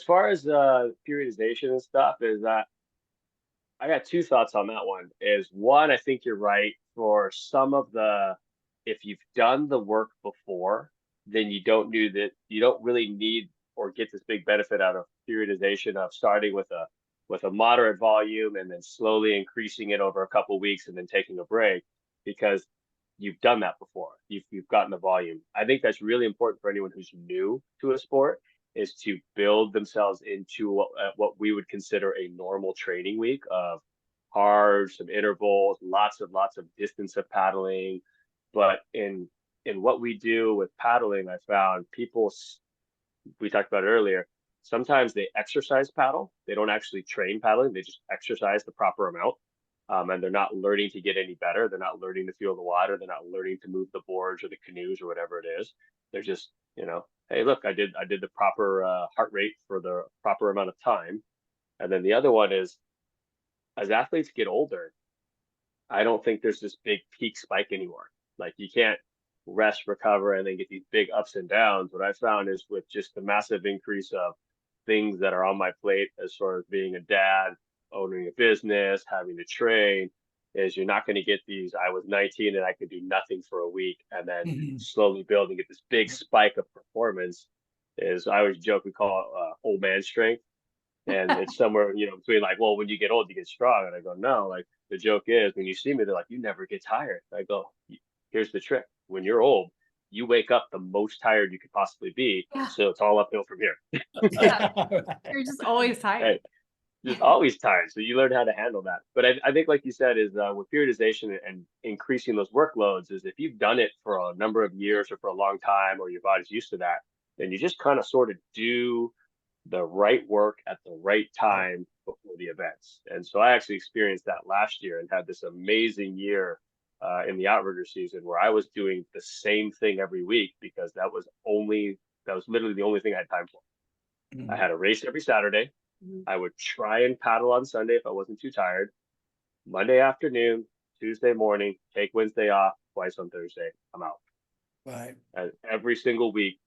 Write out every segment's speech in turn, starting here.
as far as periodization and stuff, is that I got two thoughts on that one. Is one, I think you're right for some of the, if you've done the work before, then you don't really need or get this big benefit out of periodization of starting with a moderate volume and then slowly increasing it over a couple weeks and then taking a break because you've done that before. You've gotten the volume. I think that's really important for anyone who's new to a sport is to build themselves into what we would consider a normal training week of hard, some intervals, lots of distance of paddling. But in what we do with paddling, I found we talked about it earlier, sometimes they exercise paddle. They don't actually train paddling. They just exercise the proper amount. And they're not learning to get any better. They're not learning to feel the water. They're not learning to move the boards or the canoes or whatever it is. They're just, hey, look, I did the proper heart rate for the proper amount of time. And then the other one is, as athletes get older, I don't think there's this big peak spike anymore. Like you can't rest, recover, and then get these big ups and downs. What I found is with just the massive increase of things that are on my plate as far as being a dad, owning a business, having to train, is you're not going to get these, I was 19 and I could do nothing for a week and then slowly building, get this big spike of performance. Is I always joke, we call it old man strength. And it's somewhere, between like, well, when you get old, you get strong. And I go, no, like the joke is when you see me, they're like, you never get tired. I go, here's the trick. When you're old, you wake up the most tired you could possibly be. Yeah. So it's all uphill from here. Yeah. You're just always tired. Right. Just always tired. So you learn how to handle that. But I think, like you said, is with periodization and increasing those workloads is if you've done it for a number of years or for a long time, or your body's used to that, then you just kind of sort of do the right work at the right time before the events. And so I actually experienced that last year and had this amazing year in the outrigger season where I was doing the same thing every week because that was literally the only thing I had time for. I had a race every Saturday. I would try and paddle on Sunday if I wasn't too tired. Monday afternoon, Tuesday morning, take Wednesday off, twice on Thursday. I'm out. Right. And every single week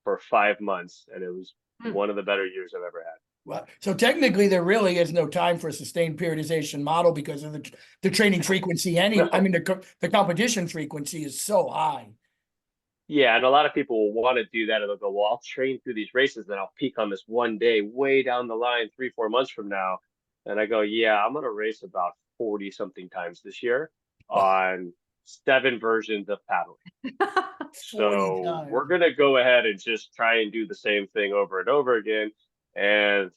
for 5 months. And it was one of the better years I've ever had. Well, so technically there really is no time for a sustained periodization model because of the training frequency. The competition frequency is so high. Yeah, and a lot of people will want to do that, and they'll go, well, I'll train through these races, then I'll peak on this one day way down the line 3-4 months from now. And I go, yeah, I'm going to race about 40 something times this year on 7 versions of paddling. So we're going to go ahead and just try and do the same thing over and over again. And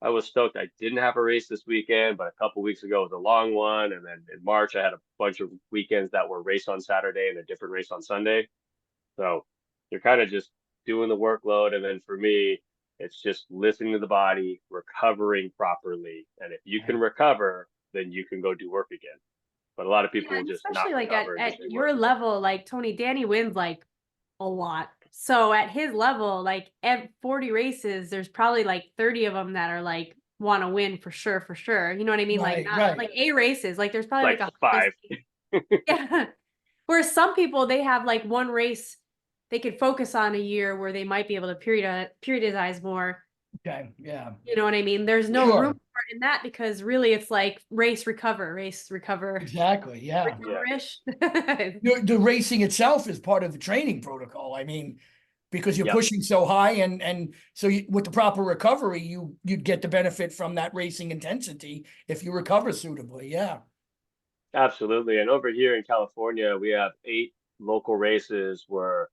I was stoked. I didn't have a race this weekend, but a couple weeks ago was a long one. And then in March, I had a bunch of weekends that were race on Saturday and a different race on Sunday. So you're kind of just doing the workload. And then for me, it's just listening to the body, recovering properly. And if you can recover, then you can go do work again. But a lot of people will just especially not like recover at your level, like Danny wins like a lot. So at his level, like at 40 races, there's probably like 30 of them that are like want to win for sure. You know what I mean? Right, like not like A races, like there's probably like 5. Yeah. Whereas some people, they have like one race they could focus on a year where they might be able to periodize more. Okay. Yeah. You know what I mean? There's no room for it in that because really it's like race, recover. Exactly. Yeah. Recover-ish. The racing itself is part of the training protocol. Because you're pushing so high and so with the proper recovery, you'd get the benefit from that racing intensity if you recover suitably. Yeah. Absolutely. And over here in California, we have 8 local races where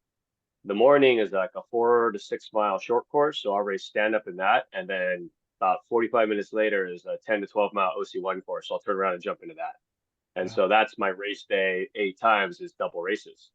the morning is like a 4 to 6 mile short course. So I'll race stand up in that. And then about 45 minutes later is a 10 to 12 mile OC1 course. So I'll turn around and jump into that. And so that's my race day 8 times is double races.